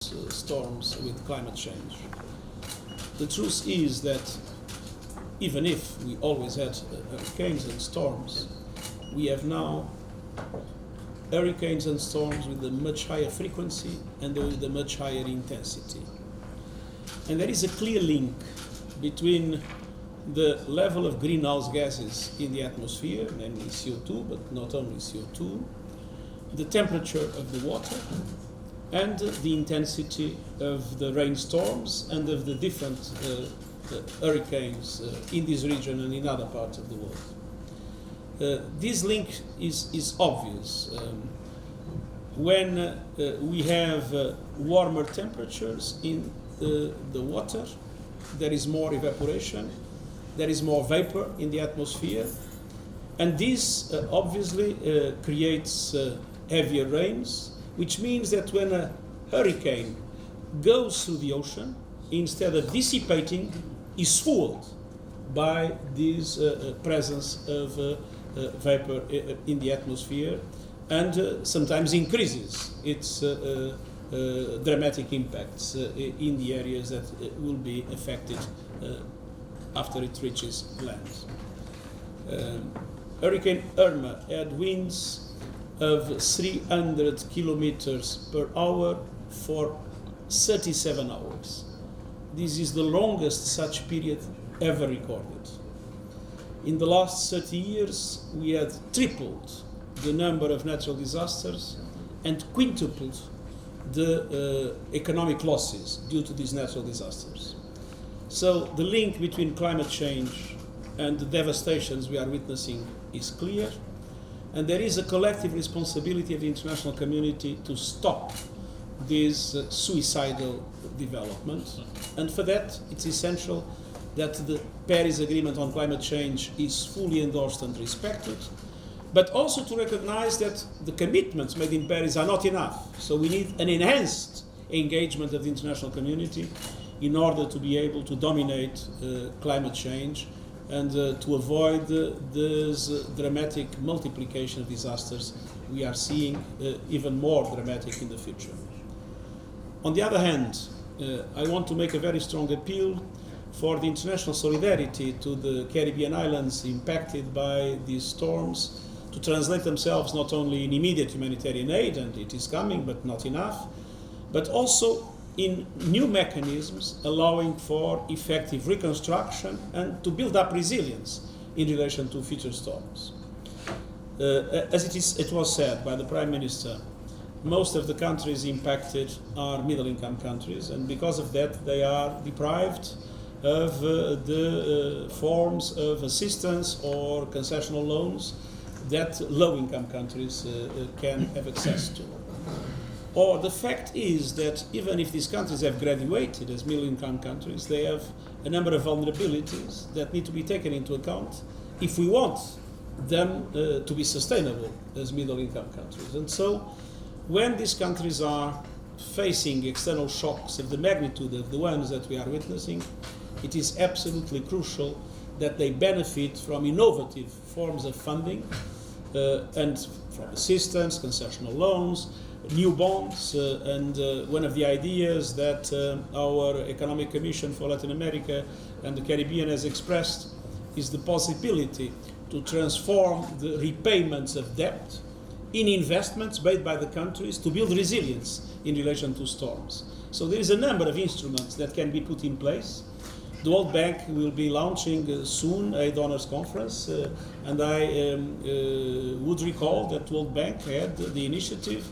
storms with climate change. The truth is that even if we always had hurricanes and storms, we have now hurricanes and storms with a much higher frequency and with a much higher intensity. And there is a clear link between the level of greenhouse gases in the atmosphere, namely CO2, but not only CO2, the temperature of the water, and the intensity of the rainstorms and of the different hurricanes in this region and in other parts of the world. This link is obvious. When we have warmer temperatures in the water, there is more evaporation, there is more vapor in the atmosphere, and this obviously creates heavier rains, which means that when a hurricane goes through the ocean, instead of dissipating, is fueled by this presence of vapor in the atmosphere, and sometimes increases its dramatic impacts in the areas that will be affected after it reaches land. Hurricane Irma had winds of 300 kilometers per hour for 37 hours. This is the longest such period ever recorded. In the last 30 years, we had tripled the number of natural disasters and quintupled the economic losses due to these natural disasters. So the link between climate change and the devastations we are witnessing is clear, and there is a collective responsibility of the international community to stop this suicidal development. And for that, it's essential that the Paris Agreement on climate change is fully endorsed and respected, but also to recognize that the commitments made in Paris are not enough. So we need an enhanced engagement of the international community in order to be able to dominate climate change and to avoid this dramatic multiplication of disasters we are seeing, even more dramatic in the future. On the other hand, I want to make a very strong appeal for the international solidarity to the Caribbean islands impacted by these storms, to translate themselves not only in immediate humanitarian aid, and it is coming, but not enough, but also in new mechanisms allowing for effective reconstruction and to build up resilience in relation to future storms. As it was said by the Prime Minister, most of the countries impacted are middle-income countries, and because of that they are deprived of the forms of assistance or concessional loans that low-income countries can have access to. Or the fact is that even if these countries have graduated as middle-income countries, they have a number of vulnerabilities that need to be taken into account if we want them to be sustainable as middle-income countries. And so when these countries are facing external shocks of the magnitude of the ones that we are witnessing, it is absolutely crucial that they benefit from innovative forms of funding and from assistance, concessional loans, new bonds, and one of the ideas that our Economic Commission for Latin America and the Caribbean has expressed is the possibility to transform the repayments of debt in investments made by the countries to build resilience in relation to storms. So there is a number of instruments that can be put in place. The World Bank will be launching soon a donors conference, and I would recall that the World Bank had the initiative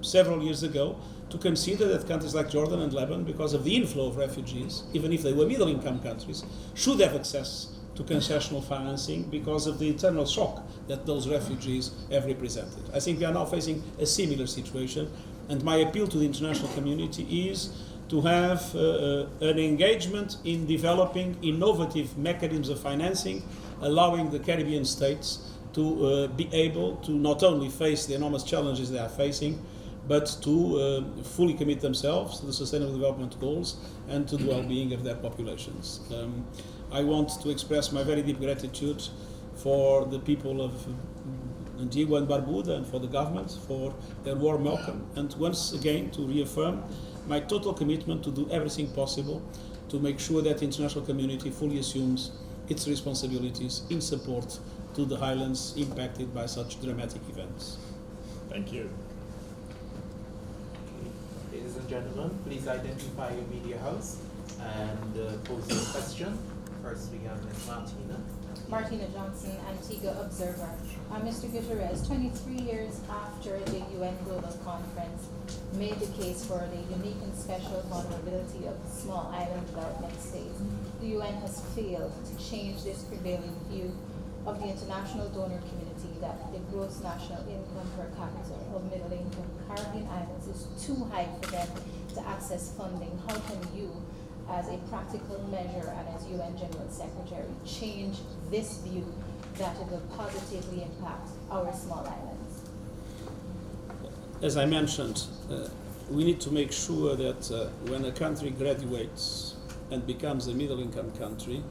several years ago to consider that countries like Jordan and Lebanon, because of the inflow of refugees, even if they were middle-income countries, should have access to concessional financing because of the internal shock that those refugees have represented. I think we are now facing a similar situation, and my appeal to the international community is to have an engagement in developing innovative mechanisms of financing, allowing the Caribbean states to be able to not only face the enormous challenges they are facing, but to fully commit themselves to the Sustainable Development Goals and to the well-being of their populations. I want to express my very deep gratitude for the people of Antigua and Barbuda and for the government for their warm welcome, and once again to reaffirm my total commitment to do everything possible to make sure that the international community fully assumes its responsibilities in support to the highlands impacted by such dramatic events. Thank you. Ladies and gentlemen, please identify your media house and pose your question. First, we have Ms. Martina. Martina Johnson, Antigua Observer. Mr. Guterres, 23 years after the UN Global Conference made the case for the unique and special vulnerability of small island development states, the UN has failed to change this prevailing view of the international donor community that the gross national income per capita of middle-income Caribbean islands is too high for them to access funding. How can you, as a practical measure and as UN General Secretary, change this view that it will positively impact our small islands? As I mentioned, we need to make sure that when a country graduates and becomes a middle-income country,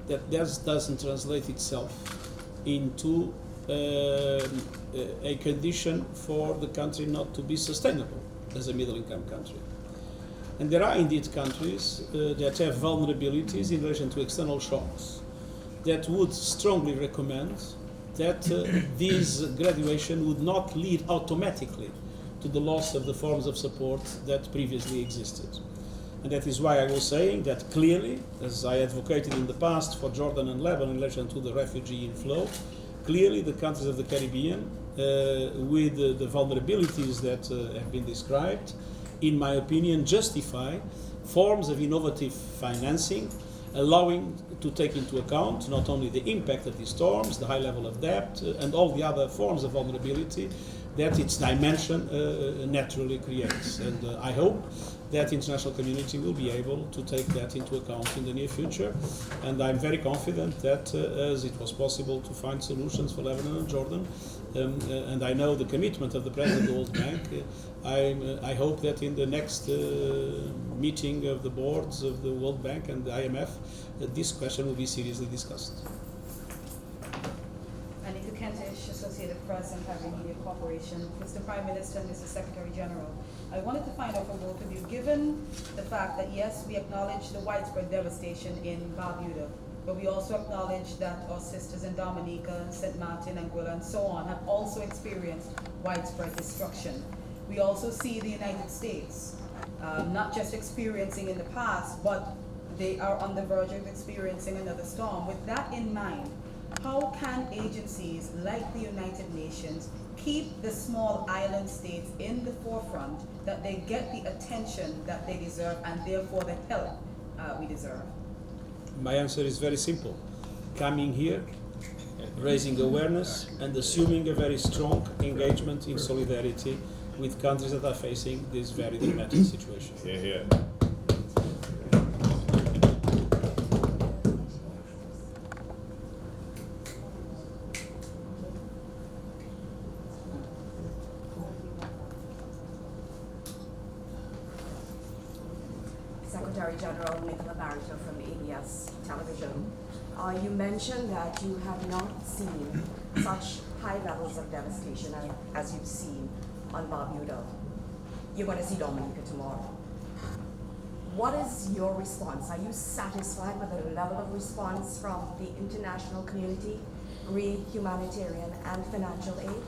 that doesn't translate itself into a condition for the country not to be sustainable as a middle-income country. And there are indeed countries that have vulnerabilities in relation to external shocks that would strongly recommend that this graduation would not lead automatically to the loss of the forms of support that previously existed. And that is why I was saying that clearly, as I advocated in the past for Jordan and Lebanon in relation to the refugee inflow, clearly the countries of the Caribbean, with the vulnerabilities that have been described, in my opinion, justify forms of innovative financing, allowing to take into account not only the impact of these storms, the high level of debt, and all the other forms of vulnerability that its dimension naturally creates. And I hope that the international community will be able to take that into account in the near future. And I'm very confident that as it was possible to find solutions for Lebanon and Jordan, and I know the commitment of the President of the World Bank, I hope that in the next meeting of the boards of the World Bank and the IMF, this question will be seriously discussed. Anika Kentish, Associated Press and Caribbean Media Corporation. Mr. Prime Minister and Mr. Secretary General, I wanted to find out from both of you, given the fact that yes, we acknowledge the widespread devastation in Barbuda, but we also acknowledge that our sisters in Dominica, St. Martin, Anguilla, and so on have also experienced widespread destruction. We also see the United States not just experiencing in the past, but they are on the verge of experiencing another storm. With that in mind, how can agencies like the United Nations keep the small island states in the forefront, that they get the attention that they deserve and therefore the help we deserve? My answer is very simple. Coming here, raising awareness, and assuming a very strong engagement in solidarity with countries that are facing this very dramatic situation. Hear, hear. Secretary General Nicola Barrington from ABS Television. You mentioned that you have not seen such high levels of devastation as you've seen on Barbuda. You're going to see Dominica tomorrow. What is your response? Are you satisfied with the level of response from the international community, humanitarian and financial aid?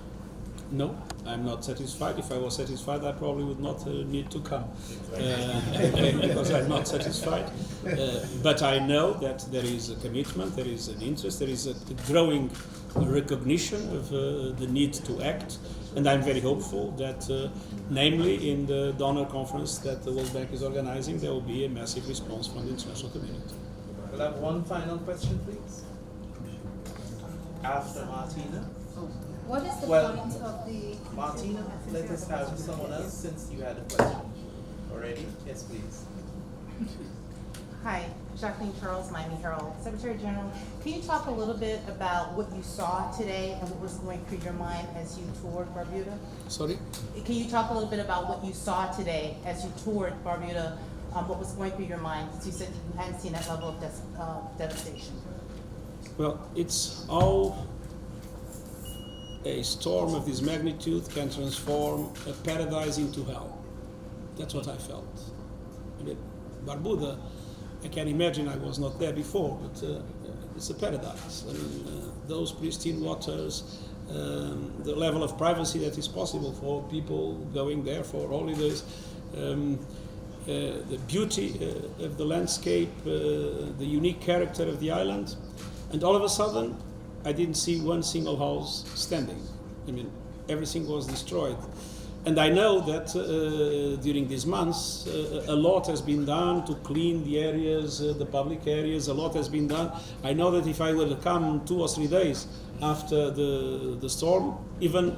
No, I'm not satisfied. If I was satisfied, I probably would not need to come, because I'm not satisfied. But I know that there is a commitment, there is an interest, there is a growing recognition of the need to act, and I'm very hopeful that, namely in the donor conference that the World Bank is organizing, there will be a massive response from the international community. We'll have one final question, please. After Martina. What is the Well, point of the... Martina, let us have someone else since you had a question already. Yes, please. Hi, Jacqueline Charles, Miami Herald. Secretary General, can you talk a little bit about what you saw today and what was going through your mind as you toured Barbuda? Sorry? Can you talk a little bit about what you saw today as you toured Barbuda, what was going through your mind, since you said you hadn't seen that level of devastation? Well, it's all a storm of this magnitude can transform a paradise into hell. That's what I felt. I mean, Barbuda, I can imagine, I was not there before, but it's a paradise. I mean, those pristine waters, the level of privacy that is possible for people going there for holidays, the beauty of the landscape, the unique character of the island, and all of a sudden, I didn't see one single house standing. I mean, everything was destroyed. And I know that during these months, a lot has been done to clean the areas, the public areas, a lot has been done. I know that if I were to come 2 or 3 days after the storm, even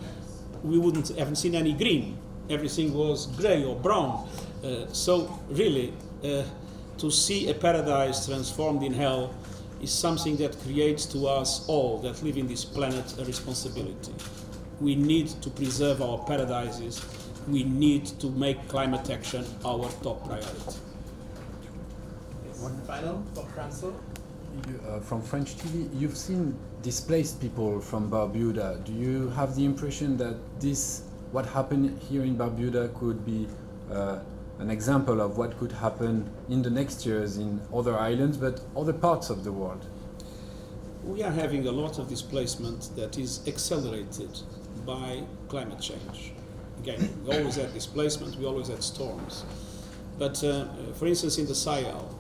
we haven't seen any green. Everything was grey or brown. So really, to see a paradise transformed in hell is something that creates to us all that live in this planet a responsibility. We need to preserve our paradises. We need to make climate action our top priority. One final from Francois. From French TV, you've seen displaced people from Barbuda. Do you have the impression that what happened here in Barbuda could be an example of what could happen in the next years in other islands, but other parts of the world? We are having a lot of displacement that is accelerated by climate change. Again, we always had displacement, we always had storms. But for instance, in the Sahel,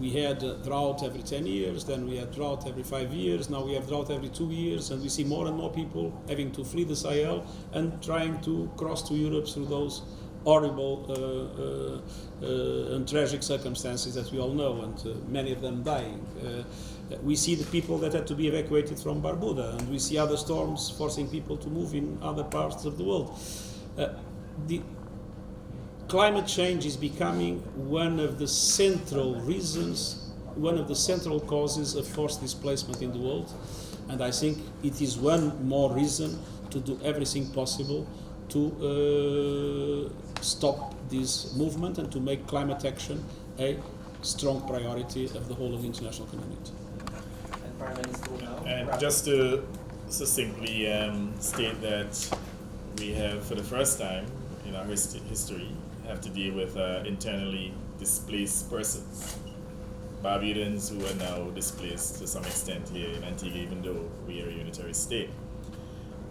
we had drought every 10 years, then we had drought every 5 years, now we have drought every 2 years, and we see more and more people having to flee the Sahel and trying to cross to Europe through those horrible and tragic circumstances that we all know, and many of them dying. We see the people that had to be evacuated from Barbuda, and we see other storms forcing people to move in other parts of the world. The climate change is becoming one of the central reasons, one of the central causes of forced displacement in the world, and I think it is one more reason to do everything possible to stop this movement and to make climate action a strong priority of the whole of the international community. And Prime Minister will now And wrap just up. to succinctly state that we have, for the first time in our history, have to deal with internally displaced persons. Barbudans who are now displaced to some extent here in Antigua, even though we are a unitary state.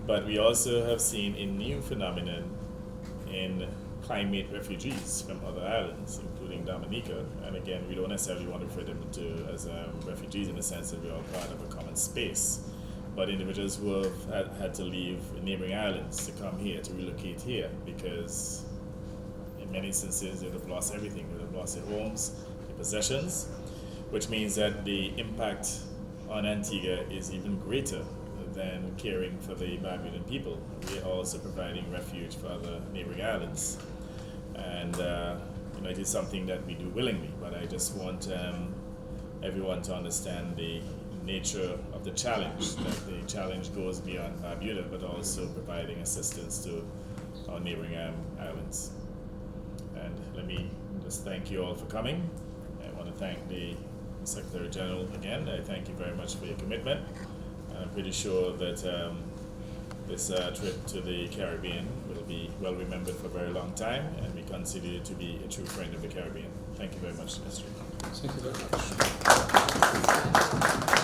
But we also have seen a new phenomenon in climate refugees from other islands, including Dominica. And again, we don't necessarily want to refer them to as refugees in the sense that we are part of a common space, but individuals who have had to leave neighboring islands to come here, to relocate here, because in many instances they would have lost everything. They would have lost their homes, their possessions, which means that the impact on Antigua is even greater than caring for the Barbudan people. We are also providing refuge for other neighboring islands. And it is something that we do willingly, but I just want everyone to understand the nature of the challenge, that the challenge goes beyond Barbuda, but also providing assistance to our neighboring islands. And let me just thank you all for coming. I want to thank the Secretary General again. I thank you very much for your commitment. I'm pretty sure that this trip to the Caribbean will be well remembered for a very long time, and we consider you to be a true friend of the Caribbean. Thank you very much, Mr. Thank you very much.